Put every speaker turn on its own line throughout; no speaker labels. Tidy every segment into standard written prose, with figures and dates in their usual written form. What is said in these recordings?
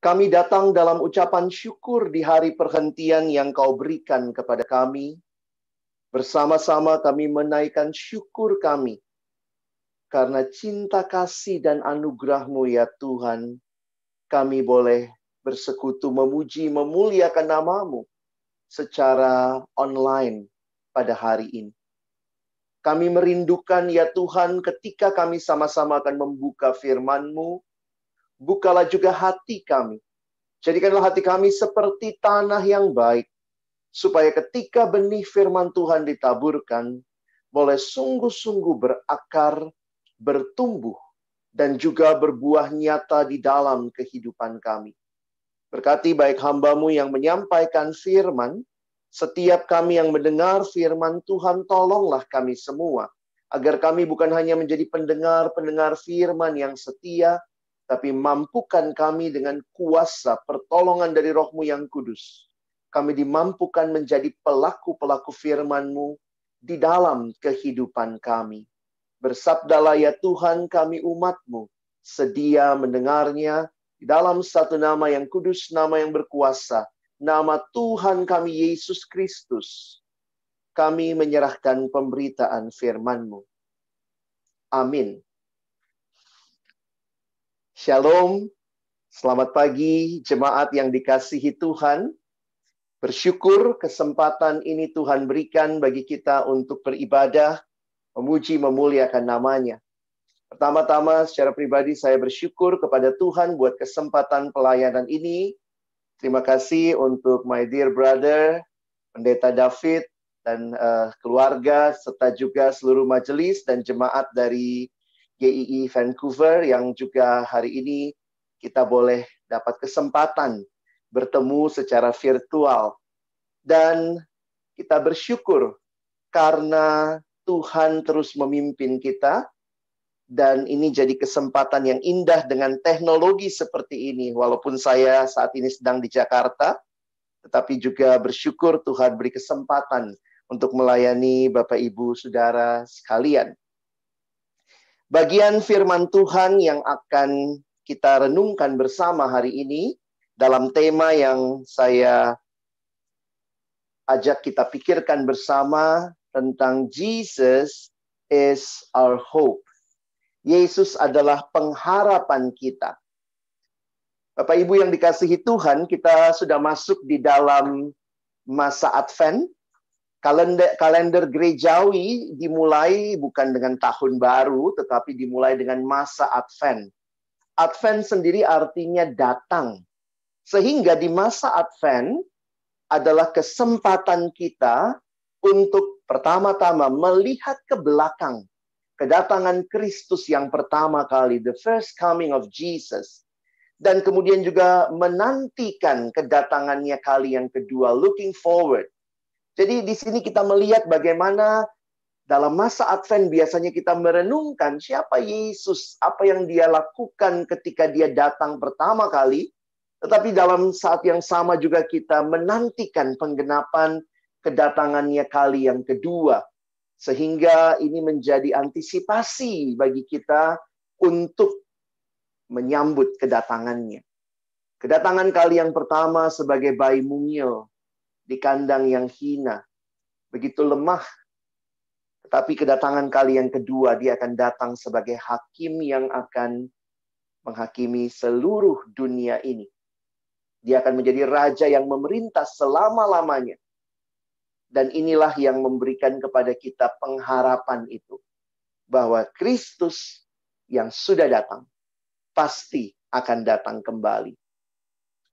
Kami datang dalam ucapan syukur di hari perhentian yang Kau berikan kepada kami. Bersama-sama kami menaikkan syukur kami. Karena cinta kasih dan anugerah-Mu ya Tuhan, kami boleh bersekutu memuji, memuliakan nama-Mu secara online pada hari ini. Kami merindukan ya Tuhan ketika kami sama-sama akan membuka firman-Mu, bukalah juga hati kami. Jadikanlah hati kami seperti tanah yang baik, supaya ketika benih firman Tuhan ditaburkan, boleh sungguh-sungguh berakar, bertumbuh, dan juga berbuah nyata di dalam kehidupan kami. Berkati baik hamba-Mu yang menyampaikan firman, setiap kami yang mendengar firman Tuhan, tolonglah kami semua, agar kami bukan hanya menjadi pendengar-pendengar firman yang setia, tapi mampukan kami dengan kuasa pertolongan dari Roh-Mu yang kudus. Kami dimampukan menjadi pelaku-pelaku firman-Mu di dalam kehidupan kami. Bersabdalah ya Tuhan, kami umat-Mu, sedia mendengarnya di dalam satu nama yang kudus, nama yang berkuasa, nama Tuhan kami Yesus Kristus. Kami menyerahkan pemberitaan firman-Mu. Amin. Shalom, selamat pagi jemaat yang dikasihi Tuhan. Bersyukur kesempatan ini Tuhan berikan bagi kita untuk beribadah, memuji, memuliakan nama-Nya. Pertama-tama secara pribadi saya bersyukur kepada Tuhan buat kesempatan pelayanan ini. Terima kasih untuk my dear brother, Pendeta David, dan keluarga, serta juga seluruh majelis dan jemaat dari GII Vancouver yang juga hari ini kita boleh dapat kesempatan bertemu secara virtual. Dan kita bersyukur karena Tuhan terus memimpin kita. Dan ini jadi kesempatan yang indah dengan teknologi seperti ini. Walaupun saya saat ini sedang di Jakarta, tetapi juga bersyukur Tuhan beri kesempatan untuk melayani Bapak Ibu Saudara sekalian. Bagian firman Tuhan yang akan kita renungkan bersama hari ini dalam tema yang saya ajak kita pikirkan bersama tentang Jesus is our hope. Yesus adalah pengharapan kita. Bapak Ibu yang dikasihi Tuhan, kita sudah masuk di dalam masa Advent. Kalender gerejawi dimulai bukan dengan tahun baru, tetapi dimulai dengan masa Advent. Advent sendiri artinya datang. Sehingga di masa Advent adalah kesempatan kita untuk pertama-tama melihat ke belakang. Kedatangan Kristus yang pertama kali, the first coming of Jesus. Dan kemudian juga menantikan kedatangannya kali yang kedua, looking forward. Jadi di sini kita melihat bagaimana dalam masa Advent biasanya kita merenungkan siapa Yesus, apa yang Dia lakukan ketika Dia datang pertama kali. Tetapi dalam saat yang sama juga kita menantikan penggenapan kedatangannya kali yang kedua. Sehingga ini menjadi antisipasi bagi kita untuk menyambut kedatangannya. Kedatangan kali yang pertama sebagai bayi mungil di kandang yang hina. Begitu lemah. Tetapi kedatangan kali yang kedua, Dia akan datang sebagai hakim yang akan menghakimi seluruh dunia ini. Dia akan menjadi raja yang memerintah selama-lamanya. Dan inilah yang memberikan kepada kita pengharapan itu. Bahwa Kristus yang sudah datang, pasti akan datang kembali.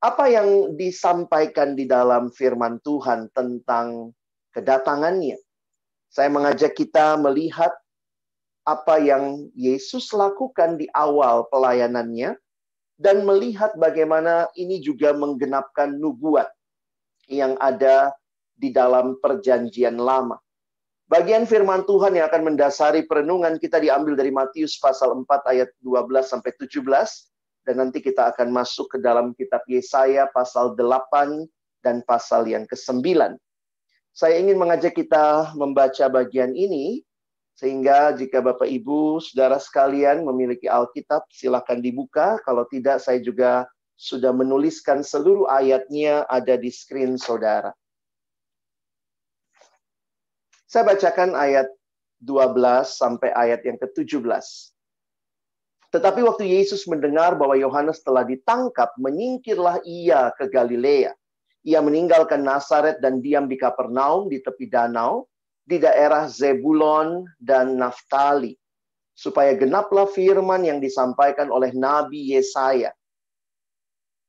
Apa yang disampaikan di dalam firman Tuhan tentang kedatangannya? Saya mengajak kita melihat apa yang Yesus lakukan di awal pelayanannya. Dan melihat bagaimana ini juga menggenapkan nubuat yang ada di dalam perjanjian lama. Bagian firman Tuhan yang akan mendasari perenungan kita diambil dari Matius pasal 4 ayat 12-17. Dan nanti kita akan masuk ke dalam kitab Yesaya pasal 8 dan pasal yang ke-9. Saya ingin mengajak kita membaca bagian ini, sehingga jika Bapak Ibu, Saudara sekalian memiliki Alkitab, silakan dibuka. Kalau tidak, saya juga sudah menuliskan seluruh ayatnya, ada di screen saudara. Saya bacakan ayat 12 sampai ayat yang ke-17. Tetapi waktu Yesus mendengar bahwa Yohanes telah ditangkap, menyingkirlah ia ke Galilea. Ia meninggalkan Nazaret dan diam di Kapernaum di tepi danau, di daerah Zebulon dan Naftali, supaya genaplah firman yang disampaikan oleh Nabi Yesaya.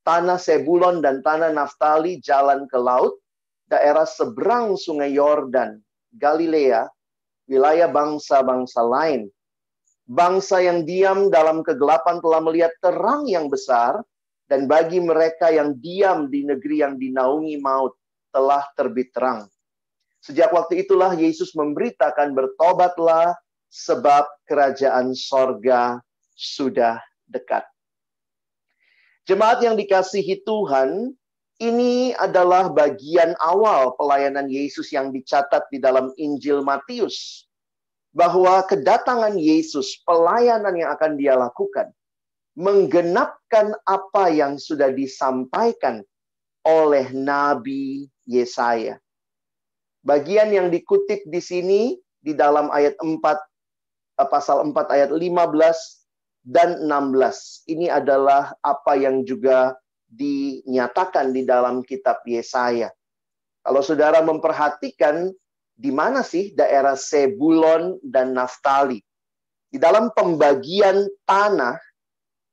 Tanah Zebulon dan tanah Naftali jalan ke laut, daerah seberang sungai Yordan, Galilea, wilayah bangsa-bangsa lain. Bangsa yang diam dalam kegelapan telah melihat terang yang besar, dan bagi mereka yang diam di negeri yang dinaungi maut telah terbit terang. Sejak waktu itulah Yesus memberitakan, bertobatlah sebab kerajaan sorga sudah dekat. Jemaat yang dikasihi Tuhan, ini adalah bagian awal pelayanan Yesus yang dicatat di dalam Injil Matius. Bahwa kedatangan Yesus, pelayanan yang akan dia lakukan, menggenapkan apa yang sudah disampaikan oleh Nabi Yesaya. Bagian yang dikutip di sini di dalam ayat 4, pasal 4 ayat 15 dan 16. Ini adalah apa yang juga dinyatakan di dalam kitab Yesaya. Kalau saudara memperhatikan, di mana sih daerah Zebulon dan Naftali? Di dalam pembagian tanah,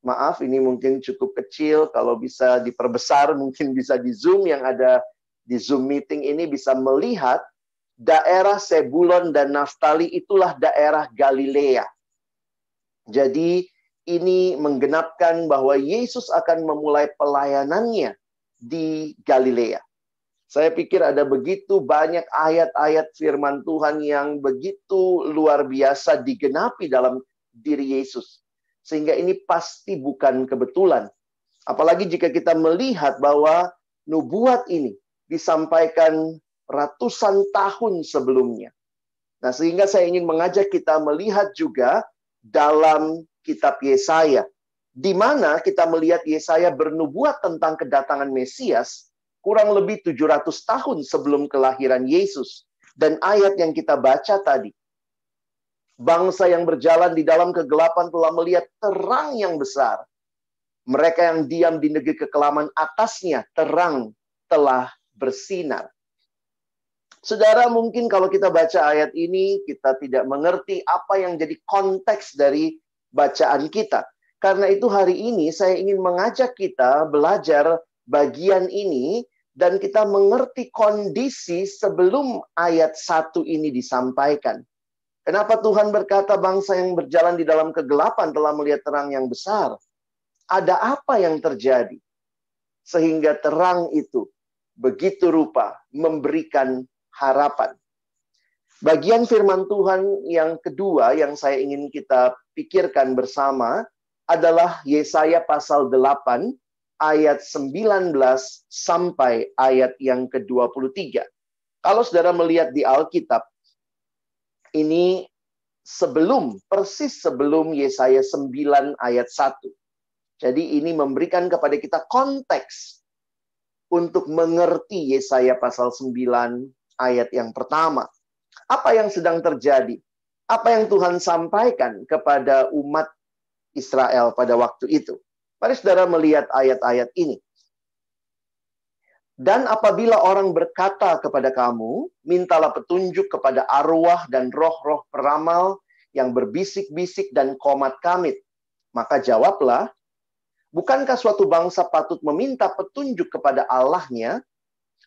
maaf ini mungkin cukup kecil, kalau bisa diperbesar, mungkin bisa di Zoom, yang ada di Zoom meeting ini bisa melihat daerah Zebulon dan Naftali itulah daerah Galilea. Jadi ini menggenapkan bahwa Yesus akan memulai pelayanannya di Galilea. Saya pikir ada begitu banyak ayat-ayat firman Tuhan yang begitu luar biasa digenapi dalam diri Yesus. Sehingga ini pasti bukan kebetulan. Apalagi jika kita melihat bahwa nubuat ini disampaikan ratusan tahun sebelumnya. Nah, sehingga saya ingin mengajak kita melihat juga dalam kitab Yesaya, di mana kita melihat Yesaya bernubuat tentang kedatangan Mesias kurang lebih 700 tahun sebelum kelahiran Yesus. Dan ayat yang kita baca tadi, bangsa yang berjalan di dalam kegelapan telah melihat terang yang besar. Mereka yang diam di negeri kekelaman atasnya, terang telah bersinar. Saudara, mungkin kalau kita baca ayat ini, kita tidak mengerti apa yang jadi konteks dari bacaan kita. Karena itu hari ini saya ingin mengajak kita belajar bagian ini, dan kita mengerti kondisi sebelum ayat 1 ini disampaikan. Kenapa Tuhan berkata bangsa yang berjalan di dalam kegelapan telah melihat terang yang besar? Ada apa yang terjadi? Sehingga terang itu begitu rupa memberikan harapan. Bagian firman Tuhan yang kedua yang saya ingin kita pikirkan bersama adalah Yesaya pasal 8 ayat 19 sampai ayat yang ke-23. Kalau saudara melihat di Alkitab, ini persis sebelum Yesaya 9 ayat 1. Jadi ini memberikan kepada kita konteks untuk mengerti Yesaya pasal 9 ayat yang pertama. Apa yang sedang terjadi? Apa yang Tuhan sampaikan kepada umat Israel pada waktu itu? Mari saudara melihat ayat-ayat ini. Dan apabila orang berkata kepada kamu, mintalah petunjuk kepada arwah dan roh-roh peramal yang berbisik-bisik dan komat-kamit. Maka jawablah, bukankah suatu bangsa patut meminta petunjuk kepada Allahnya?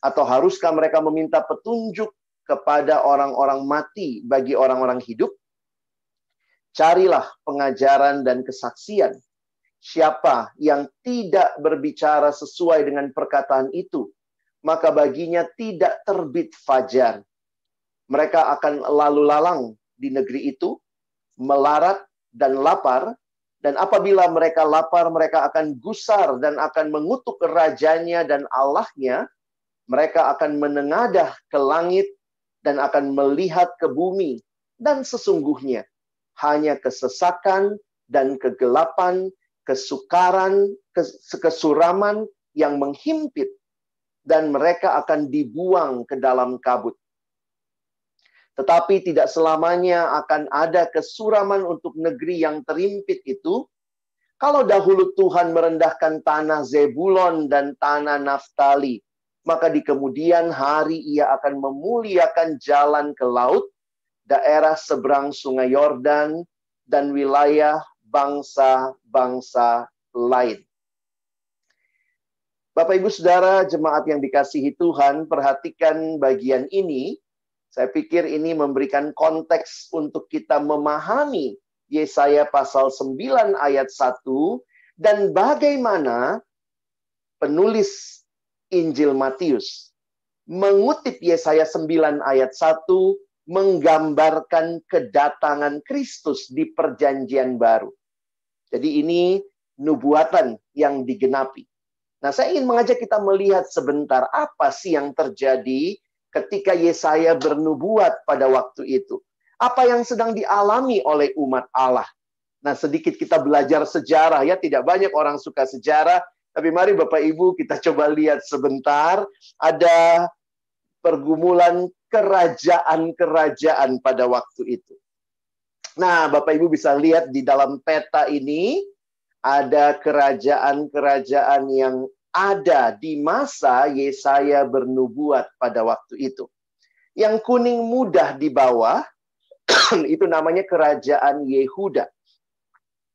Atau haruskah mereka meminta petunjuk kepada orang-orang mati bagi orang-orang hidup? Carilah pengajaran dan kesaksian. Siapa yang tidak berbicara sesuai dengan perkataan itu, maka baginya tidak terbit fajar. Mereka akan lalu lalang di negeri itu, melarat dan lapar, dan apabila mereka lapar, mereka akan gusar dan akan mengutuk rajanya dan Allahnya. Mereka akan menengadah ke langit dan akan melihat ke bumi. Dan sesungguhnya hanya kesesakan dan kegelapan, kesukaran, kesuraman yang menghimpit, dan mereka akan dibuang ke dalam kabut. Tetapi tidak selamanya akan ada kesuraman untuk negeri yang terimpit itu. Kalau dahulu Tuhan merendahkan tanah Zebulon dan tanah Naftali, maka di kemudian hari Ia akan memuliakan jalan ke laut, daerah seberang sungai Yordan, dan wilayah bangsa-bangsa lain. Bapak, Ibu, Saudara, jemaat yang dikasihi Tuhan, perhatikan bagian ini. Saya pikir ini memberikan konteks untuk kita memahami Yesaya pasal 9 ayat 1, dan bagaimana penulis Injil Matius mengutip Yesaya 9 ayat 1 menggambarkan kedatangan Kristus di perjanjian baru. Jadi ini nubuatan yang digenapi. Nah, saya ingin mengajak kita melihat sebentar apa sih yang terjadi ketika Yesaya bernubuat pada waktu itu. Apa yang sedang dialami oleh umat Allah. Nah, sedikit kita belajar sejarah ya. Tidak banyak orang suka sejarah. Tapi mari Bapak Ibu kita coba lihat sebentar. Ada pergumulan kerajaan-kerajaan pada waktu itu. Nah, Bapak Ibu bisa lihat di dalam peta ini. Ada kerajaan-kerajaan yang ada di masa Yesaya bernubuat pada waktu itu. Yang kuning mudah di bawah, itu namanya kerajaan Yehuda.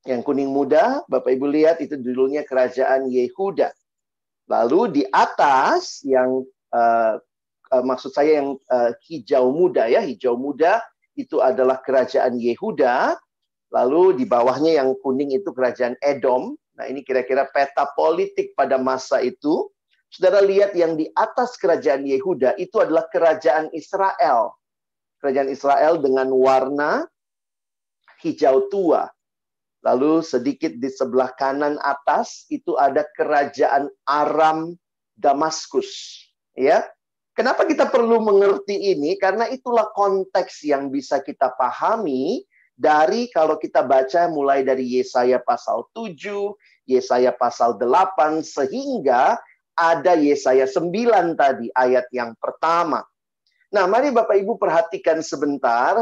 Yang kuning muda, Bapak Ibu lihat itu judulnya kerajaan Yehuda. Lalu di atas yang maksud saya yang hijau muda ya, hijau muda itu adalah kerajaan Yehuda. Lalu di bawahnya yang kuning itu kerajaan Edom. Nah, ini kira-kira peta politik pada masa itu. Saudara lihat yang di atas kerajaan Yehuda itu adalah kerajaan Israel. Kerajaan Israel dengan warna hijau tua. Lalu sedikit di sebelah kanan atas itu ada kerajaan Aram Damaskus. Ya, kenapa kita perlu mengerti ini? Karena itulah konteks yang bisa kita pahami dari kalau kita baca mulai dari Yesaya pasal 7, Yesaya pasal 8, sehingga ada Yesaya 9 tadi, ayat yang pertama. Nah, mari Bapak Ibu perhatikan sebentar.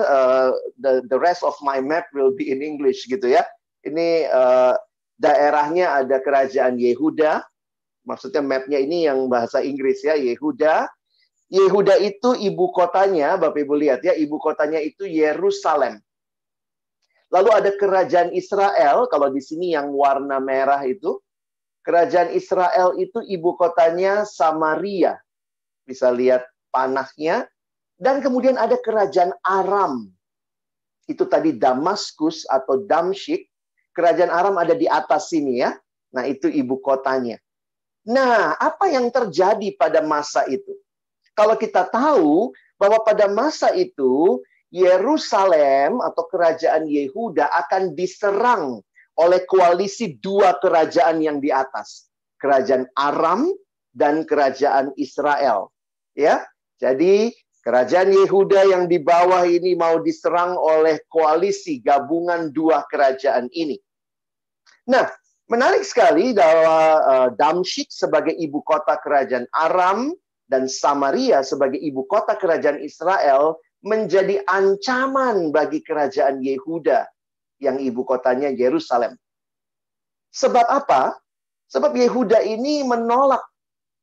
The rest of my map will be in English gitu ya. Ini daerahnya ada kerajaan Yehuda. Maksudnya mapnya ini yang bahasa Inggris ya, Yehuda. Yehuda itu ibu kotanya, Bapak Ibu lihat ya, ibu kotanya itu Yerusalem. Lalu ada kerajaan Israel, kalau di sini yang warna merah itu. Kerajaan Israel itu ibu kotanya Samaria. Bisa lihat panahnya. Dan kemudian ada kerajaan Aram. Itu tadi Damaskus atau Damsyik. Kerajaan Aram ada di atas sini ya. Nah, itu ibu kotanya. Nah, apa yang terjadi pada masa itu? Kalau kita tahu bahwa pada masa itu Yerusalem atau kerajaan Yehuda akan diserang oleh koalisi dua kerajaan yang di atas. Kerajaan Aram dan kerajaan Israel. Ya. Jadi kerajaan Yehuda yang di bawah ini mau diserang oleh koalisi gabungan dua kerajaan ini. Nah, menarik sekali bahwa Damsyik sebagai ibu kota kerajaan Aram dan Samaria sebagai ibu kota kerajaan Israel menjadi ancaman bagi kerajaan Yehuda yang ibu kotanya Yerusalem. Sebab apa? Sebab Yehuda ini menolak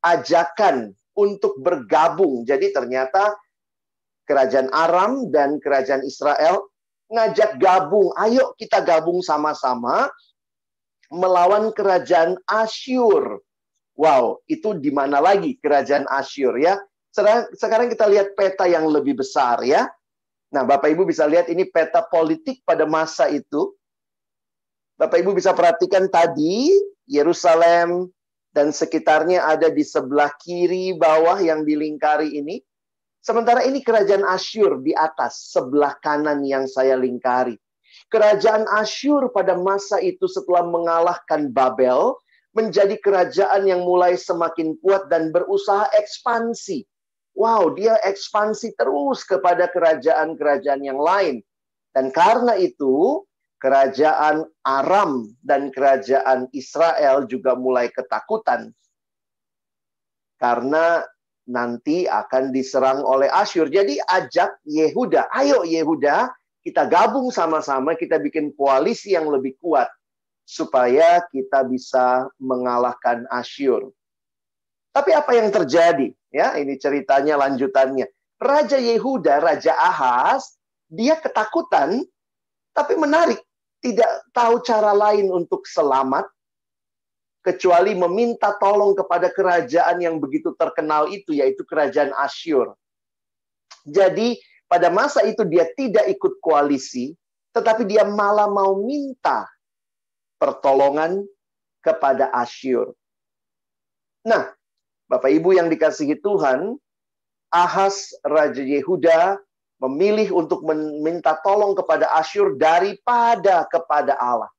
ajakan untuk bergabung. Jadi ternyata kerajaan Aram dan kerajaan Israel ngajak gabung. Ayo kita gabung sama-sama melawan kerajaan Asyur. Wow, itu di mana lagi kerajaan Asyur ya? Sekarang kita lihat peta yang lebih besar ya. Nah, Bapak Ibu bisa lihat ini peta politik pada masa itu. Bapak Ibu bisa perhatikan tadi Yerusalem dan sekitarnya ada di sebelah kiri bawah yang dilingkari ini. Sementara ini kerajaan Asyur di atas, sebelah kanan yang saya lingkari. Kerajaan Asyur pada masa itu setelah mengalahkan Babel, menjadi kerajaan yang mulai semakin kuat dan berusaha ekspansi. Wow, dia ekspansi terus kepada kerajaan-kerajaan yang lain. Dan karena itu, kerajaan Aram dan kerajaan Israel juga mulai ketakutan. Karena nanti akan diserang oleh Asyur. Jadi ajak Yehuda, ayo Yehuda, kita gabung sama-sama, kita bikin koalisi yang lebih kuat. Supaya kita bisa mengalahkan Asyur. Tapi apa yang terjadi? Ya, ini ceritanya lanjutannya. Raja Yehuda, Raja Ahaz, dia ketakutan, tapi menarik. Tidak tahu cara lain untuk selamat, kecuali meminta tolong kepada kerajaan yang begitu terkenal itu, yaitu kerajaan Asyur. Jadi, pada masa itu dia tidak ikut koalisi, tetapi dia malah mau minta pertolongan kepada Asyur. Nah, Bapak Ibu yang dikasihi Tuhan, Ahaz, Raja Yehuda, memilih untuk meminta tolong kepada Asyur daripada kepada Allah.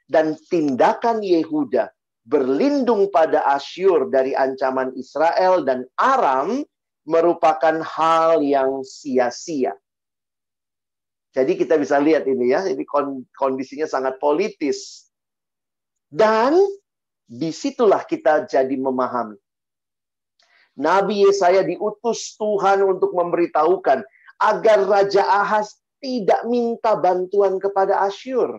Dan tindakan Yehuda berlindung pada Asyur dari ancaman Israel dan Aram merupakan hal yang sia-sia. Jadi kita bisa lihat ini ya, ini kondisinya sangat politis. Dan disitulah kita jadi memahami. Nabi Yesaya diutus Tuhan untuk memberitahukan agar Raja Ahaz tidak minta bantuan kepada Asyur.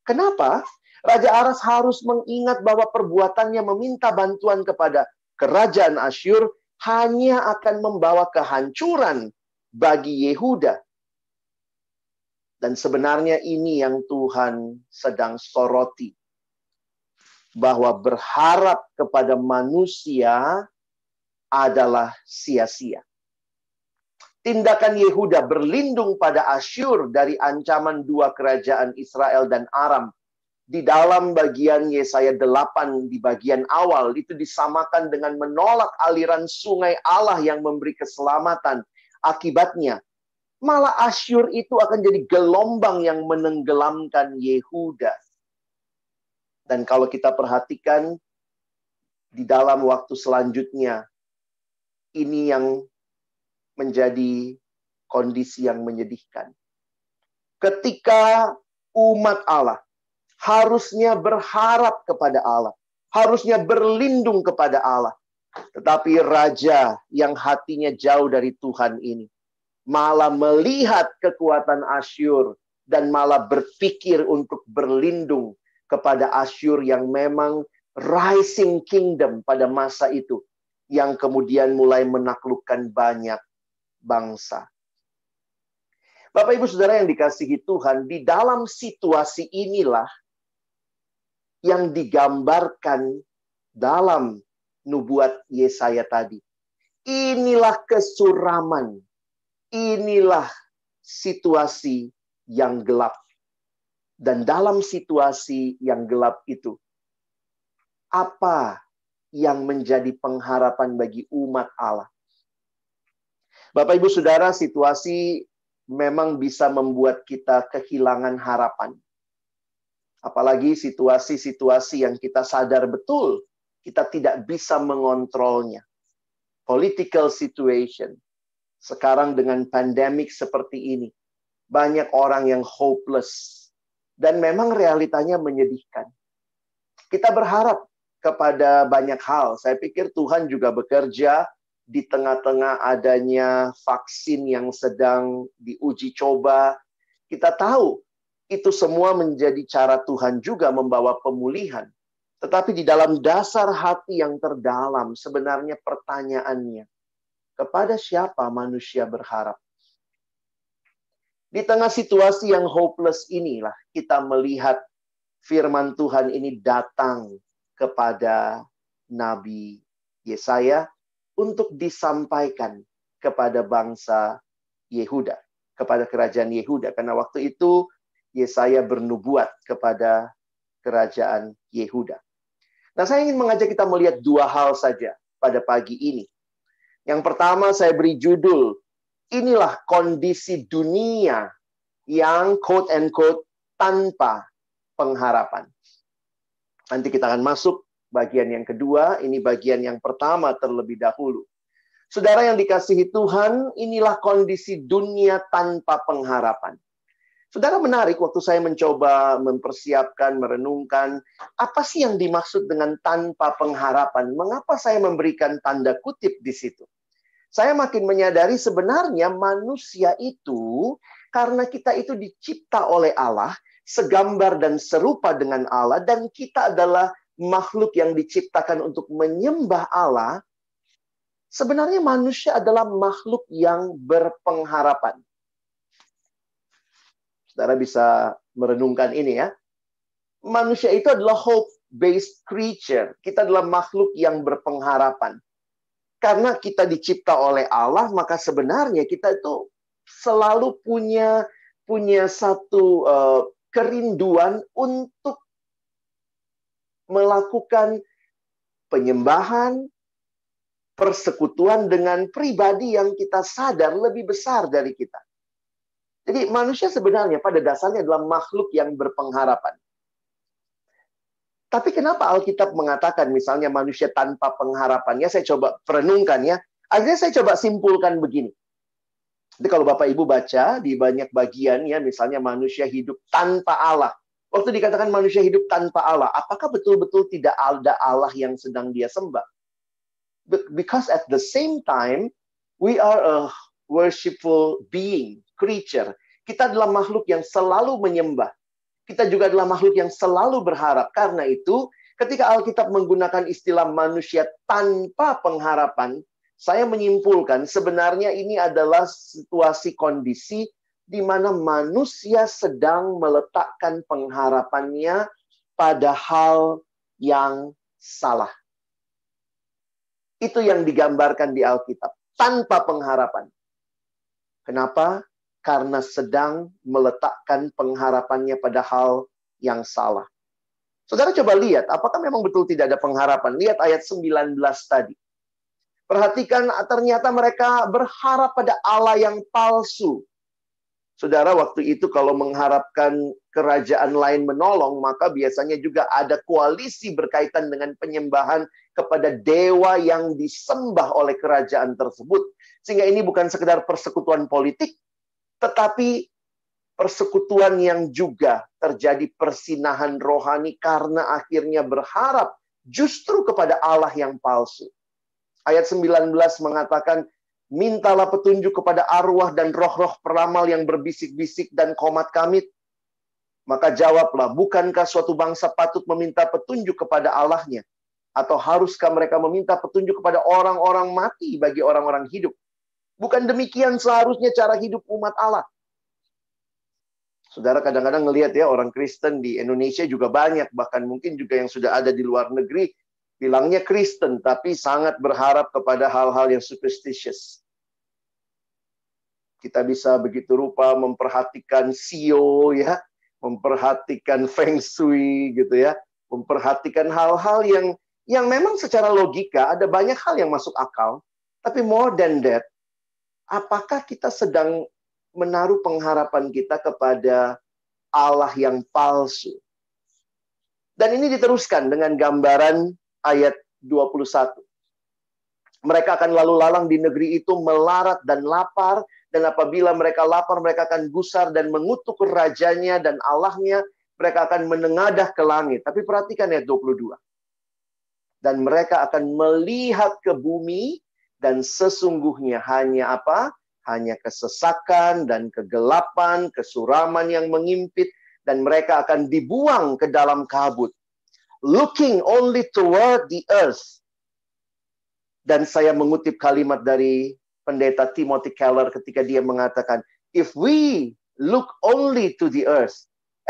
Kenapa? Raja Ahaz harus mengingat bahwa perbuatannya meminta bantuan kepada kerajaan Asyur hanya akan membawa kehancuran bagi Yehuda. Dan sebenarnya ini yang Tuhan sedang soroti. Bahwa berharap kepada manusia adalah sia-sia. Tindakan Yehuda berlindung pada Asyur dari ancaman dua kerajaan Israel dan Aram. Di dalam bagian Yesaya 8 di bagian awal itu disamakan dengan menolak aliran sungai Allah yang memberi keselamatan. Akibatnya, malah Asyur itu akan jadi gelombang yang menenggelamkan Yehuda. Dan kalau kita perhatikan di dalam waktu selanjutnya, ini yang menjadi kondisi yang menyedihkan. Ketika umat Allah harusnya berharap kepada Allah, harusnya berlindung kepada Allah, tetapi raja yang hatinya jauh dari Tuhan ini malah melihat kekuatan Asyur dan malah berpikir untuk berlindung kepada Asyur yang memang rising kingdom pada masa itu, yang kemudian mulai menaklukkan banyak bangsa. Bapak Ibu Saudara yang dikasihi Tuhan, di dalam situasi inilah yang digambarkan dalam nubuat Yesaya tadi. Inilah kesuraman, inilah situasi yang gelap. Dan dalam situasi yang gelap itu, apa yang menjadi pengharapan bagi umat Allah? Bapak Ibu Saudara, situasi memang bisa membuat kita kehilangan harapan. Apalagi situasi-situasi yang kita sadar betul kita tidak bisa mengontrolnya. Political situation. Sekarang dengan pandemik seperti ini, banyak orang yang hopeless. Dan memang realitanya menyedihkan. Kita berharap kepada banyak hal. Saya pikir Tuhan juga bekerja di tengah-tengah adanya vaksin yang sedang diuji coba. Kita tahu itu semua menjadi cara Tuhan juga membawa pemulihan. Tetapi di dalam dasar hati yang terdalam, sebenarnya pertanyaannya, kepada siapa manusia berharap? Di tengah situasi yang hopeless inilah, kita melihat firman Tuhan ini datang kepada Nabi Yesaya untuk disampaikan kepada bangsa Yehuda, kepada kerajaan Yehuda. Karena waktu itu Yesaya bernubuat kepada kerajaan Yehuda. Nah, saya ingin mengajak kita melihat dua hal saja pada pagi ini. Yang pertama saya beri judul, inilah kondisi dunia yang quote and quote tanpa pengharapan. Nanti kita akan masuk bagian yang kedua, ini bagian yang pertama terlebih dahulu. Saudara yang dikasihi Tuhan, inilah kondisi dunia tanpa pengharapan. Saudara, menarik waktu saya mencoba mempersiapkan, merenungkan, apa sih yang dimaksud dengan tanpa pengharapan? Mengapa saya memberikan tanda kutip di situ? Saya makin menyadari sebenarnya manusia itu, karena kita itu dicipta oleh Allah, segambar dan serupa dengan Allah, dan kita adalah makhluk yang diciptakan untuk menyembah Allah, sebenarnya manusia adalah makhluk yang berpengharapan. Saudara bisa merenungkan ini ya. Manusia itu adalah hope-based creature. Kita adalah makhluk yang berpengharapan. Karena kita dicipta oleh Allah, maka sebenarnya kita itu selalu punya satu kerinduan untuk melakukan penyembahan, persekutuan dengan pribadi yang kita sadar lebih besar dari kita. Jadi manusia sebenarnya pada dasarnya adalah makhluk yang berpengharapan. Tapi kenapa Alkitab mengatakan misalnya manusia tanpa pengharapannya? Saya coba perenungkan ya. Akhirnya saya coba simpulkan begini. Jadi kalau Bapak Ibu baca di banyak bagian ya, misalnya manusia hidup tanpa Allah. Waktu dikatakan manusia hidup tanpa Allah, apakah betul-betul tidak ada Allah yang sedang dia sembah? Because at the same time, we are a worshipful being, creature. Kita adalah makhluk yang selalu menyembah. Kita juga adalah makhluk yang selalu berharap. Karena itu, ketika Alkitab menggunakan istilah manusia tanpa pengharapan, saya menyimpulkan sebenarnya ini adalah situasi kondisi di mana manusia sedang meletakkan pengharapannya pada hal yang salah. Itu yang digambarkan di Alkitab. Tanpa pengharapan. Kenapa? Karena sedang meletakkan pengharapannya pada hal yang salah. Saudara coba lihat, apakah memang betul tidak ada pengharapan? Lihat ayat 19 tadi. Perhatikan, ternyata mereka berharap pada Allah yang palsu. Saudara, waktu itu kalau mengharapkan kerajaan lain menolong, maka biasanya juga ada koalisi berkaitan dengan penyembahan kepada dewa yang disembah oleh kerajaan tersebut. Sehingga ini bukan sekedar persekutuan politik, tetapi persekutuan yang juga terjadi persinahan rohani karena akhirnya berharap justru kepada Allah yang palsu. Ayat 19 mengatakan, mintalah petunjuk kepada arwah dan roh-roh peramal yang berbisik-bisik dan komat kamit. Maka jawablah, bukankah suatu bangsa patut meminta petunjuk kepada Allahnya? Atau haruskah mereka meminta petunjuk kepada orang-orang mati bagi orang-orang hidup? Bukan demikian seharusnya cara hidup umat Allah. Saudara kadang-kadang ngelihat ya, orang Kristen di Indonesia juga banyak, bahkan mungkin juga yang sudah ada di luar negeri, bilangnya Kristen, tapi sangat berharap kepada hal-hal yang superstitious. Kita bisa begitu rupa memperhatikan sio ya, memperhatikan feng shui gitu ya, memperhatikan hal-hal yang memang secara logika ada banyak hal yang masuk akal, tapi more than that, apakah kita sedang menaruh pengharapan kita kepada Allah yang palsu? Dan ini diteruskan dengan gambaran ayat 21. Mereka akan lalu lalang di negeri itu melarat dan lapar, dan apabila mereka lapar, mereka akan gusar dan mengutuk rajanya dan Allahnya, mereka akan menengadah ke langit. Tapi perhatikan ayat 22. Dan mereka akan melihat ke bumi, dan sesungguhnya hanya apa? Hanya kesesakan dan kegelapan, kesuraman yang mengimpit, dan mereka akan dibuang ke dalam kabut. Looking only toward the earth. Dan saya mengutip kalimat dari pendeta Timothy Keller ketika dia mengatakan, if we look only to the earth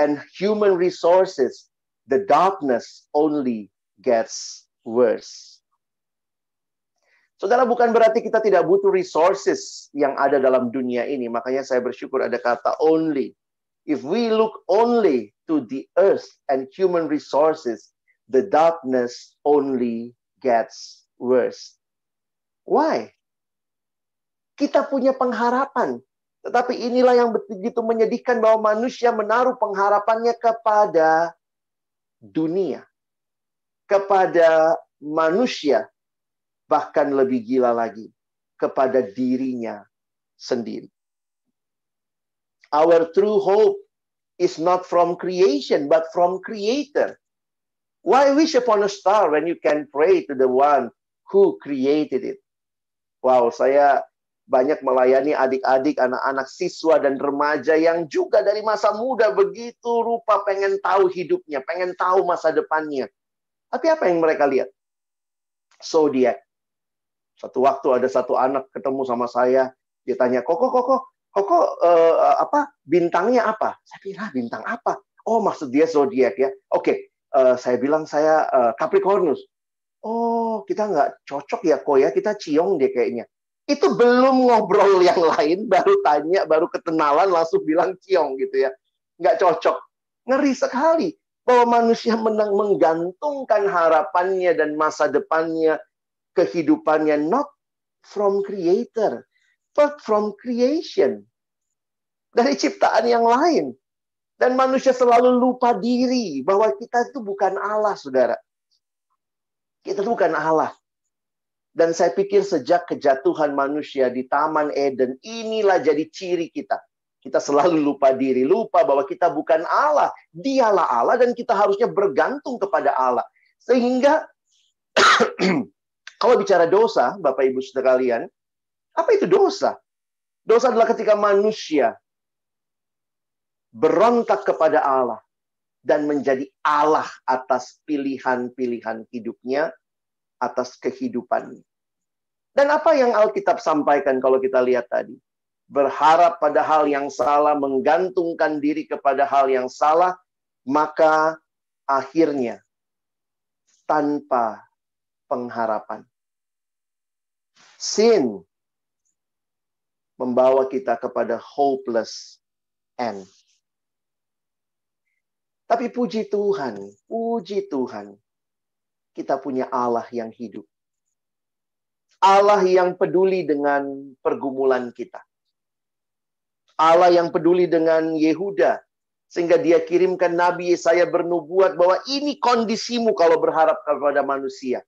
and human resources, the darkness only gets worse. Saudara, bukan berarti kita tidak butuh resources yang ada dalam dunia ini. Makanya saya bersyukur ada kata only. If we look only to the earth and human resources, the darkness only gets worse. Why? Kita punya pengharapan. Tetapi inilah yang begitu menyedihkan bahwa manusia menaruh pengharapannya kepada dunia. Kepada manusia. Bahkan lebih gila lagi, kepada dirinya sendiri. Our true hope is not from creation, but from Creator. Why wish upon a star when you can pray to the one who created it? Wow, saya banyak melayani adik-adik, anak-anak siswa dan remaja yang juga dari masa muda begitu rupa pengen tahu hidupnya, pengen tahu masa depannya. Tapi apa yang mereka lihat? Zodiac. Satu waktu ada satu anak ketemu sama saya, dia tanya, Koko, bintangnya apa? Saya bilang, bintang apa? Oh, maksud dia zodiak ya. Oke, saya bilang saya Capricornus. Oh, kita nggak cocok ya, Ko ya. Kita ciong deh kayaknya. Itu belum ngobrol yang lain, baru tanya, baru kenalan, langsung bilang ciong gitu ya. Nggak cocok. Ngeri sekali bahwa manusia menggantungkan harapannya dan masa depannya, kehidupannya, not from Creator, but from creation. Dari ciptaan yang lain. Dan manusia selalu lupa diri bahwa kita itu bukan Allah, saudara. Kita itu bukan Allah. Dan saya pikir sejak kejatuhan manusia di Taman Eden, inilah jadi ciri kita. Kita selalu lupa diri, lupa bahwa kita bukan Allah. Dialah Allah dan kita harusnya bergantung kepada Allah. Sehingga, kalau bicara dosa, Bapak Ibu Saudara kalian, apa itu dosa? Dosa adalah ketika manusia berontak kepada Allah dan menjadi Allah atas pilihan-pilihan hidupnya, atas kehidupannya. Dan apa yang Alkitab sampaikan kalau kita lihat tadi? Berharap pada hal yang salah, menggantungkan diri kepada hal yang salah, maka akhirnya tanpa pengharapan. Sin membawa kita kepada hopeless end. Tapi puji Tuhan, kita punya Allah yang hidup. Allah yang peduli dengan pergumulan kita. Allah yang peduli dengan Yehuda. Sehingga dia kirimkan Nabi Yesaya bernubuat bahwa ini kondisimu kalau berharap kepada manusia.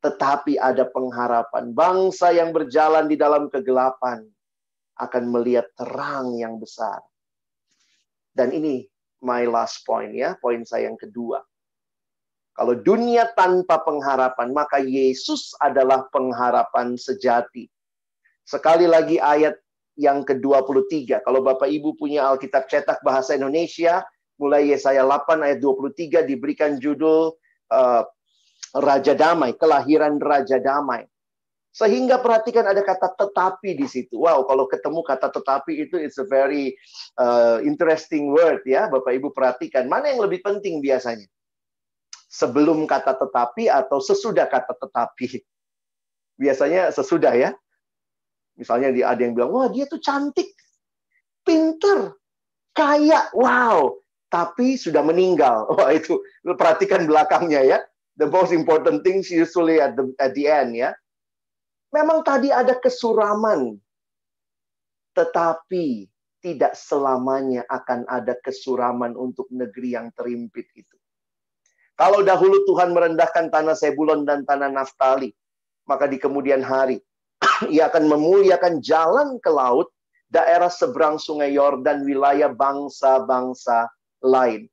Tetapi ada pengharapan. Bangsa yang berjalan di dalam kegelapan akan melihat terang yang besar. Dan ini my last point ya, poin saya yang kedua. Kalau dunia tanpa pengharapan, maka Yesus adalah pengharapan sejati. Sekali lagi ayat yang ke-23. Kalau Bapak Ibu punya Alkitab cetak bahasa Indonesia, mulai Yesaya 8 ayat 23 diberikan judul Raja Damai, kelahiran Raja Damai. Sehingga perhatikan ada kata tetapi di situ. Wow, kalau ketemu kata tetapi itu it's a very interesting word ya. Bapak Ibu perhatikan, mana yang lebih penting biasanya? Sebelum kata tetapi atau sesudah kata tetapi? Biasanya sesudah ya. Misalnya ada yang bilang, wah dia tuh cantik, pinter, kaya, wow. Tapi sudah meninggal. Wah itu, perhatikan belakangnya ya. The most important things usually at the end ya. Memang tadi ada kesuraman, tetapi tidak selamanya akan ada kesuraman untuk negeri yang terimpit itu. Kalau dahulu Tuhan merendahkan tanah Zebulon dan tanah Naftali, maka di kemudian hari, Ia akan memuliakan jalan ke laut, daerah seberang sungai Yordan, wilayah bangsa-bangsa lain.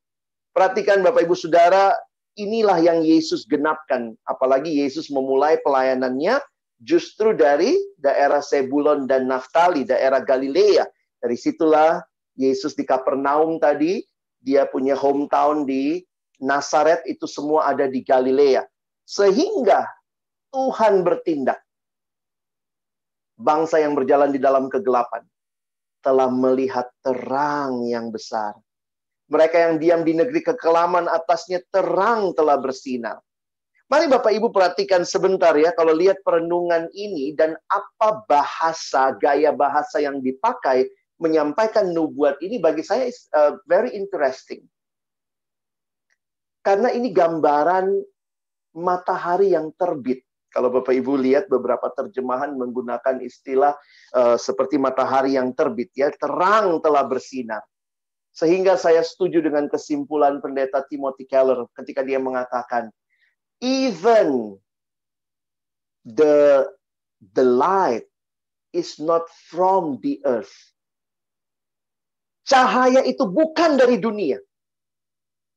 Perhatikan Bapak Ibu Saudara, inilah yang Yesus genapkan. Apalagi Yesus memulai pelayanannya justru dari daerah Zebulon dan Naftali, daerah Galilea. Dari situlah Yesus di Kapernaum tadi, dia punya hometown di Nazaret, itu semua ada di Galilea. Sehingga Tuhan bertindak. Bangsa yang berjalan di dalam kegelapan telah melihat terang yang besar. Mereka yang diam di negeri kekelaman, atasnya terang telah bersinar. Mari Bapak Ibu perhatikan sebentar ya, kalau lihat perenungan ini dan apa bahasa, gaya bahasa yang dipakai menyampaikan nubuat ini bagi saya is very interesting. Karena ini gambaran matahari yang terbit. Kalau Bapak Ibu lihat beberapa terjemahan menggunakan istilah seperti matahari yang terbit ya, terang telah bersinar. Sehingga saya setuju dengan kesimpulan Pendeta Timothy Keller ketika dia mengatakan, even the light is not from the earth. Cahaya itu bukan dari dunia.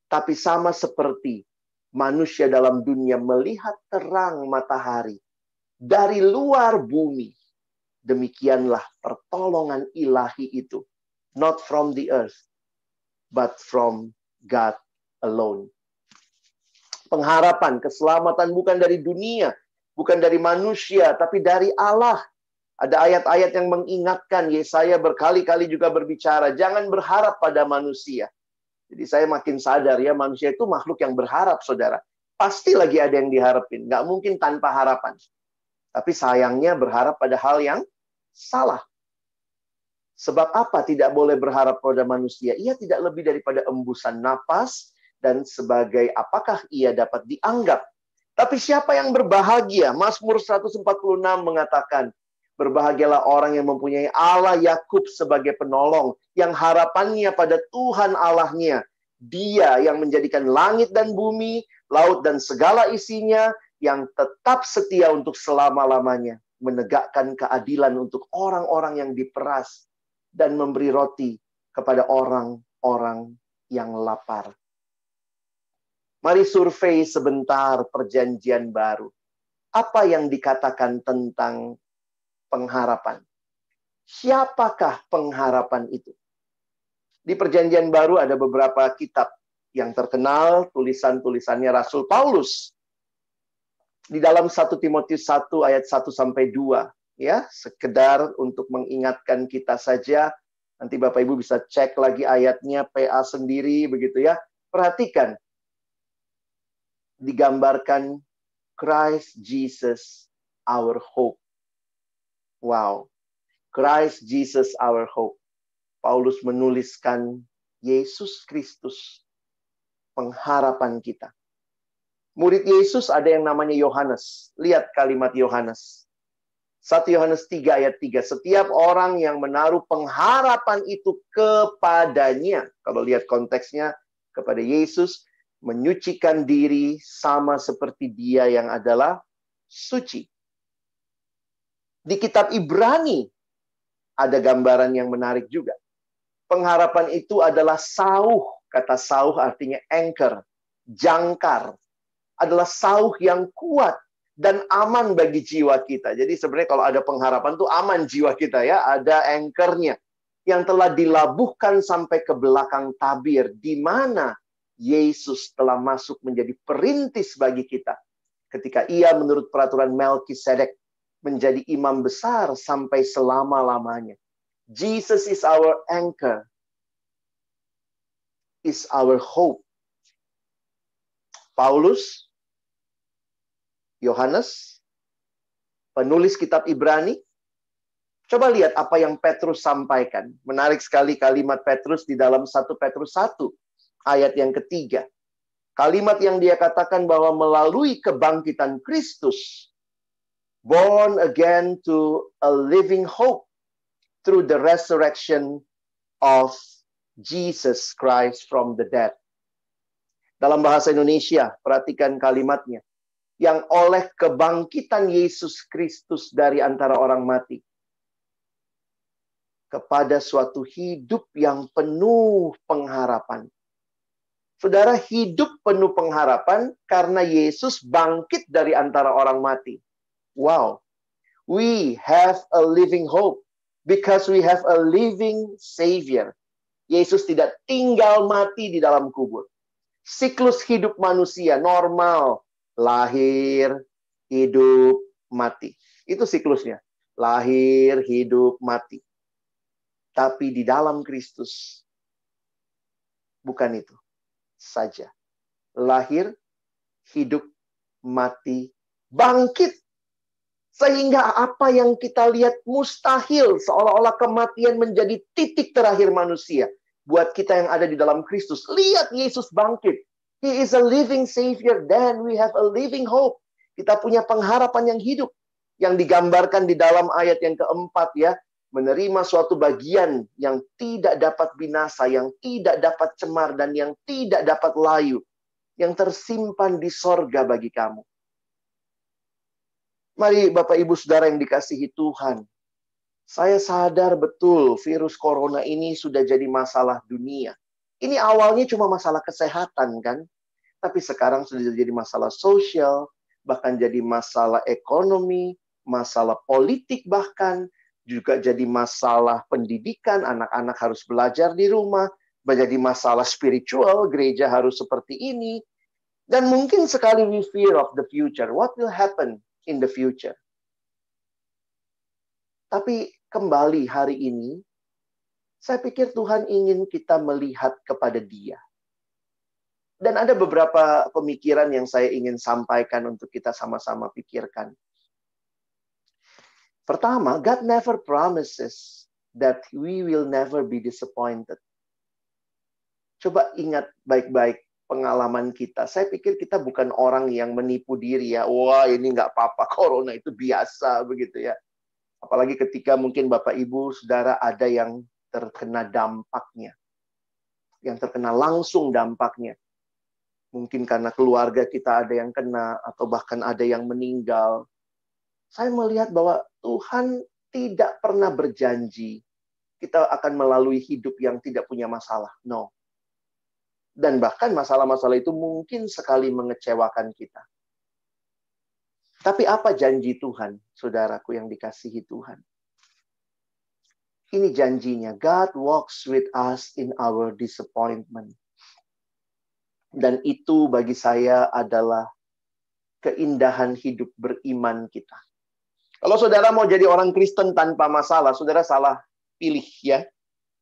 Tapi sama seperti manusia dalam dunia melihat terang matahari dari luar bumi. Demikianlah pertolongan ilahi itu. Not from the earth, but from God alone. Pengharapan, keselamatan bukan dari dunia, bukan dari manusia, tapi dari Allah. Ada ayat-ayat yang mengingatkan, Yesaya berkali-kali juga berbicara, jangan berharap pada manusia. Jadi saya makin sadar ya, manusia itu makhluk yang berharap, saudara. Pasti lagi ada yang diharapin, nggak mungkin tanpa harapan. Tapi sayangnya berharap pada hal yang salah. Sebab apa tidak boleh berharap pada manusia? Ia tidak lebih daripada embusan napas, dan sebagai apakah ia dapat dianggap. Tapi siapa yang berbahagia? Mazmur 146 mengatakan, berbahagialah orang yang mempunyai Allah Yakub sebagai penolong, yang harapannya pada Tuhan Allahnya. Dia yang menjadikan langit dan bumi, laut dan segala isinya, yang tetap setia untuk selama-lamanya, menegakkan keadilan untuk orang-orang yang diperas, dan memberi roti kepada orang-orang yang lapar. Mari survei sebentar Perjanjian Baru. Apa yang dikatakan tentang pengharapan? Siapakah pengharapan itu? Di Perjanjian Baru ada beberapa kitab yang terkenal, tulisan-tulisannya Rasul Paulus. Di dalam 1 Timotius 1 ayat 1 sampai 2, ya, sekedar untuk mengingatkan kita saja. Nanti Bapak Ibu bisa cek lagi ayatnya, PA sendiri begitu ya. Perhatikan. Digambarkan Christ Jesus our hope. Wow. Christ Jesus our hope. Paulus menuliskan Yesus Kristus pengharapan kita. Murid Yesus ada yang namanya Yohanes. Lihat kalimat Yohanes. 1 Yohanes 3 ayat 3. Setiap orang yang menaruh pengharapan itu kepadanya. Kalau lihat konteksnya, kepada Yesus, menyucikan diri sama seperti Dia yang adalah suci. Di kitab Ibrani ada gambaran yang menarik juga. Pengharapan itu adalah sauh. Kata sauh artinya anchor, jangkar. Adalah sauh yang kuat dan aman bagi jiwa kita. Jadi sebenarnya kalau ada pengharapan itu aman jiwa kita ya. Ada anchornya yang telah dilabuhkan sampai ke belakang tabir, di mana Yesus telah masuk menjadi perintis bagi kita. Ketika ia menurut peraturan Melkisedek menjadi imam besar sampai selama-lamanya. Jesus is our anchor, is our hope. Paulus, Yohanes, penulis kitab Ibrani. Coba lihat apa yang Petrus sampaikan. Menarik sekali kalimat Petrus di dalam 1 Petrus 1, ayat yang ketiga. Kalimat yang dia katakan bahwa melalui kebangkitan Kristus, born again to a living hope through the resurrection of Jesus Christ from the dead. Dalam bahasa Indonesia, perhatikan kalimatnya. Yang oleh kebangkitan Yesus Kristus dari antara orang mati, kepada suatu hidup yang penuh pengharapan. Saudara, hidup penuh pengharapan karena Yesus bangkit dari antara orang mati. Wow. We have a living hope because we have a living Savior. Yesus tidak tinggal mati di dalam kubur. Siklus hidup manusia normal. Lahir, hidup, mati. Itu siklusnya. Lahir, hidup, mati. Tapi di dalam Kristus, bukan itu saja. Lahir, hidup, mati, bangkit. Sehingga apa yang kita lihat mustahil, seolah-olah kematian menjadi titik terakhir manusia. Buat kita yang ada di dalam Kristus, lihat Yesus bangkit. He is a living Savior, then we have a living hope. Kita punya pengharapan yang hidup. Yang digambarkan di dalam ayat yang keempat ya. Menerima suatu bagian yang tidak dapat binasa, yang tidak dapat cemar, dan yang tidak dapat layu. Yang tersimpan di sorga bagi kamu. Mari Bapak Ibu Saudara yang dikasihi Tuhan. Saya sadar betul virus corona ini sudah jadi masalah dunia. Ini awalnya cuma masalah kesehatan kan? Tapi sekarang sudah jadi masalah sosial, bahkan jadi masalah ekonomi, masalah politik bahkan, juga jadi masalah pendidikan, anak-anak harus belajar di rumah, menjadi masalah spiritual, gereja harus seperti ini. Dan mungkin sekali we fear of the future, what will happen in the future? Tapi kembali hari ini, saya pikir Tuhan ingin kita melihat kepada Dia. Dan ada beberapa pemikiran yang saya ingin sampaikan untuk kita sama-sama pikirkan. Pertama, God never promises that we will never be disappointed. Coba ingat baik-baik pengalaman kita. Saya pikir kita bukan orang yang menipu diri ya. Wah, ini nggak apa-apa, corona itu biasa begitu ya. Apalagi ketika mungkin Bapak, Ibu, Saudara ada yang terkena dampaknya. Yang terkena langsung dampaknya. Mungkin karena keluarga kita ada yang kena, atau bahkan ada yang meninggal. Saya melihat bahwa Tuhan tidak pernah berjanji kita akan melalui hidup yang tidak punya masalah. No. Dan bahkan masalah-masalah itu mungkin sekali mengecewakan kita. Tapi apa janji Tuhan, saudaraku yang dikasihi Tuhan? Ini janjinya, God walks with us in our disappointment. Dan itu bagi saya adalah keindahan hidup beriman kita. Kalau saudara mau jadi orang Kristen tanpa masalah, saudara salah pilih ya.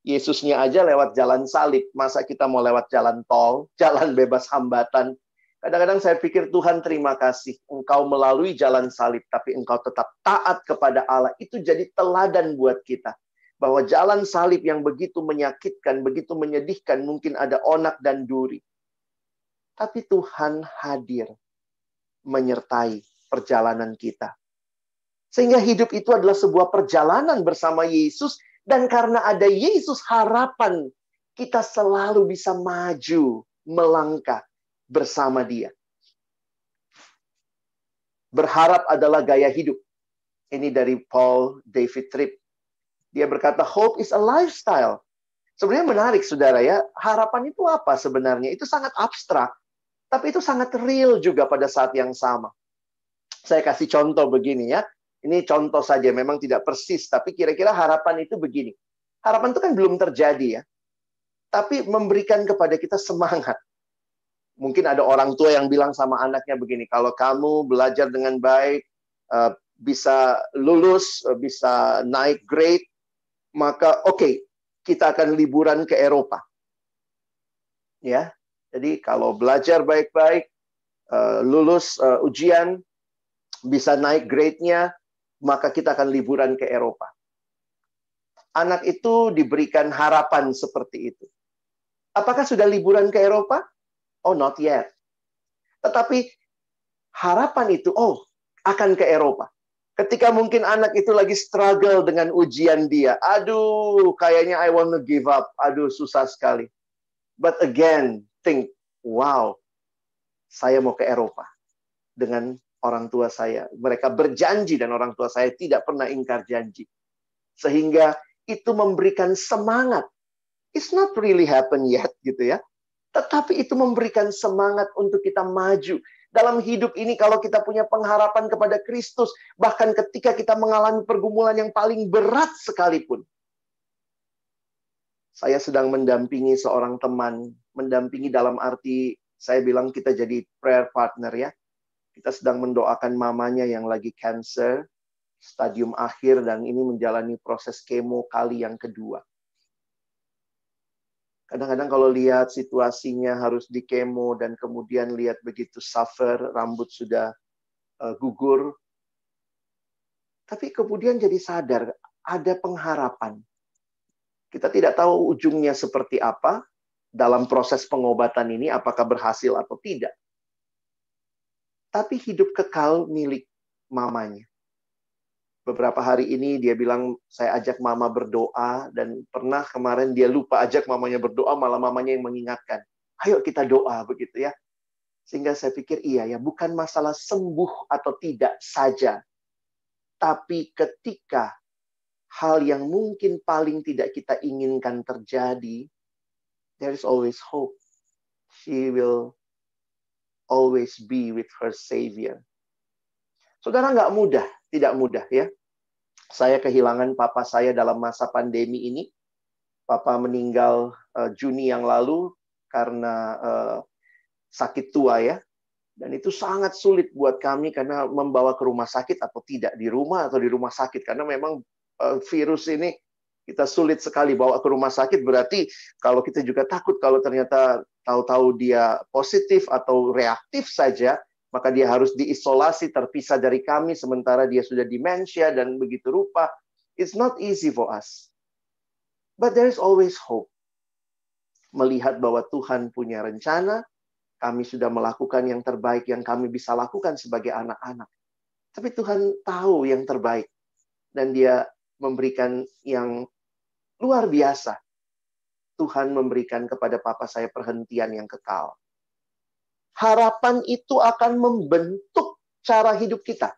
Yesusnya aja lewat jalan salib, masa kita mau lewat jalan tol, jalan bebas hambatan. Kadang-kadang saya pikir Tuhan terima kasih, engkau melalui jalan salib, tapi engkau tetap taat kepada Allah. Itu jadi teladan buat kita. Bahwa jalan salib yang begitu menyakitkan, begitu menyedihkan, mungkin ada onak dan duri. Tapi Tuhan hadir menyertai perjalanan kita. Sehingga hidup itu adalah sebuah perjalanan bersama Yesus. Dan karena ada Yesus, harapan kita selalu bisa maju, melangkah bersama Dia. Berharap adalah gaya hidup. Ini dari Paul David Tripp. Dia berkata, hope is a lifestyle. Sebenarnya menarik, saudara ya. Harapan itu apa sebenarnya? Itu sangat abstrak. Tapi itu sangat real juga pada saat yang sama. Saya kasih contoh begini ya. Ini contoh saja, memang tidak persis. Tapi kira-kira harapan itu begini. Harapan itu kan belum terjadi ya. Tapi memberikan kepada kita semangat. Mungkin ada orang tua yang bilang sama anaknya begini. Kalau kamu belajar dengan baik, bisa lulus, bisa naik grade, maka oke, kita akan liburan ke Eropa. Ya. Jadi kalau belajar baik-baik, lulus ujian, bisa naik grade-nya, maka kita akan liburan ke Eropa. Anak itu diberikan harapan seperti itu. Apakah sudah liburan ke Eropa? Oh, not yet. Tetapi harapan itu, akan ke Eropa. Ketika mungkin anak itu lagi struggle dengan ujian dia. Aduh, kayaknya I want to give up. Aduh, susah sekali. But again, think, wow, saya mau ke Eropa dengan orang tua saya. Mereka berjanji dan orang tua saya tidak pernah ingkar janji. Sehingga itu memberikan semangat. It's not really happen yet gitu ya. Tetapi itu memberikan semangat untuk kita maju. Dalam hidup ini kalau kita punya pengharapan kepada Kristus, bahkan ketika kita mengalami pergumulan yang paling berat sekalipun. Saya sedang mendampingi seorang teman, mendampingi dalam arti saya bilang kita jadi prayer partner ya. Kita sedang mendoakan mamanya yang lagi cancer, stadium akhir dan ini menjalani proses kemo kali yang kedua. Kadang-kadang kalau lihat situasinya harus di kemo dan kemudian lihat begitu suffer, rambut sudah gugur. Tapi kemudian jadi sadar ada pengharapan. Kita tidak tahu ujungnya seperti apa dalam proses pengobatan ini, apakah berhasil atau tidak. Tapi hidup kekal milik mamanya. Beberapa hari ini dia bilang, saya ajak mama berdoa, dan pernah kemarin dia lupa ajak mamanya berdoa, malah mamanya yang mengingatkan. Ayo kita doa, begitu ya. Sehingga saya pikir, iya ya, bukan masalah sembuh atau tidak saja. Tapi ketika hal yang mungkin paling tidak kita inginkan terjadi, there is always hope. She will always be with her Savior. Saudara, nggak mudah, tidak mudah ya. Saya kehilangan papa saya dalam masa pandemi ini. Papa meninggal Juni yang lalu karena sakit tua ya. Dan itu sangat sulit buat kami karena membawa ke rumah sakit atau tidak, di rumah atau di rumah sakit. Karena memang virus ini kita sulit sekali bawa ke rumah sakit. Berarti kalau kita juga takut kalau ternyata tahu-tahu dia positif atau reaktif saja, maka dia harus diisolasi, terpisah dari kami, sementara dia sudah demensia dan begitu rupa. It's not easy for us. But there is always hope. Melihat bahwa Tuhan punya rencana, kami sudah melakukan yang terbaik yang kami bisa lakukan sebagai anak-anak. Tapi Tuhan tahu yang terbaik. Dan dia memberikan yang luar biasa. Tuhan memberikan kepada papa saya perhentian yang kekal. Harapan itu akan membentuk cara hidup kita.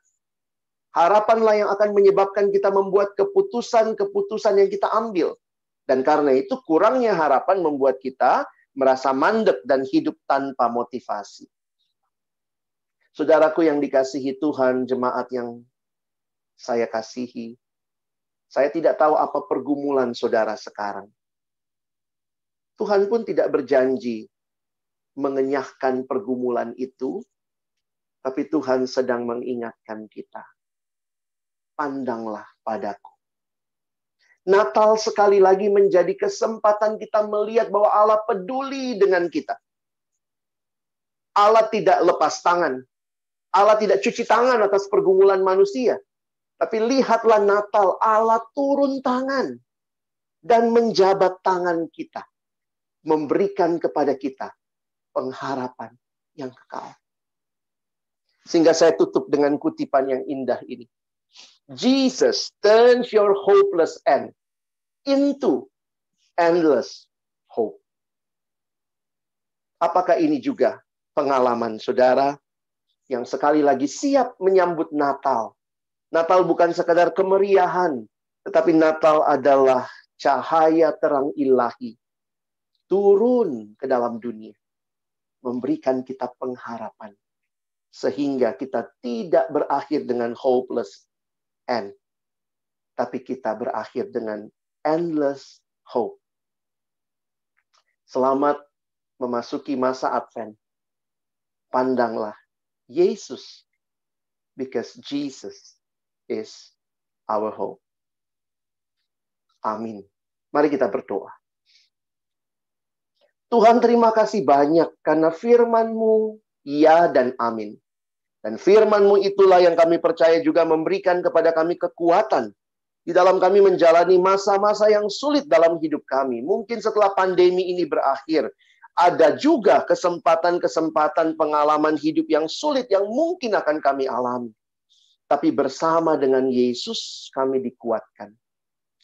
Harapanlah yang akan menyebabkan kita membuat keputusan-keputusan yang kita ambil. Dan karena itu kurangnya harapan membuat kita merasa mandek dan hidup tanpa motivasi. Saudaraku yang dikasihi Tuhan, jemaat yang saya kasihi, saya tidak tahu apa pergumulan saudara sekarang. Tuhan pun tidak berjanji mengenyahkan pergumulan itu, tapi Tuhan sedang mengingatkan kita. Pandanglah padaku. Natal sekali lagi menjadi kesempatan kita melihat bahwa Allah peduli dengan kita. Allah tidak lepas tangan. Allah tidak cuci tangan atas pergumulan manusia. Tapi lihatlah Natal, Allah turun tangan dan menjabat tangan kita. Memberikan kepada kita pengharapan yang kekal. Sehingga saya tutup dengan kutipan yang indah ini. Jesus turns your hopeless end into endless hope. Apakah ini juga pengalaman saudara yang sekali lagi siap menyambut Natal? Natal bukan sekadar kemeriahan, tetapi Natal adalah cahaya terang ilahi turun ke dalam dunia, memberikan kita pengharapan, sehingga kita tidak berakhir dengan hopeless end, tapi kita berakhir dengan endless hope. Selamat memasuki masa Advent. Pandanglah Yesus, because Jesus is our hope. Amin. Mari kita berdoa. Tuhan, terima kasih banyak karena firman-Mu ya dan amin. Dan firman-Mu itulah yang kami percaya juga memberikan kepada kami kekuatan di dalam kami menjalani masa-masa yang sulit dalam hidup kami. Mungkin setelah pandemi ini berakhir, ada juga kesempatan-kesempatan pengalaman hidup yang sulit yang mungkin akan kami alami. Tapi bersama dengan Yesus kami dikuatkan.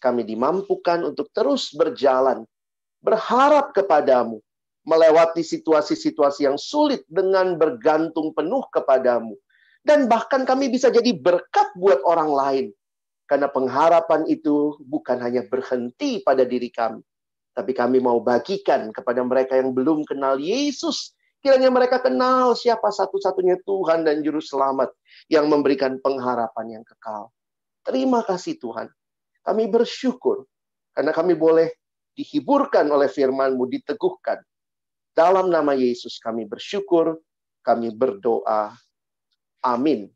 Kami dimampukan untuk terus berjalan, berharap kepadamu, melewati situasi-situasi yang sulit dengan bergantung penuh kepadamu. Dan bahkan kami bisa jadi berkat buat orang lain. Karena pengharapan itu bukan hanya berhenti pada diri kami, tapi kami mau bagikan kepada mereka yang belum kenal Yesus. Kiranya mereka kenal siapa satu-satunya Tuhan dan Juru Selamat yang memberikan pengharapan yang kekal. Terima kasih Tuhan. Kami bersyukur karena kami boleh dihiburkan oleh firman-Mu, diteguhkan. Dalam nama Yesus kami bersyukur, kami berdoa. Amin.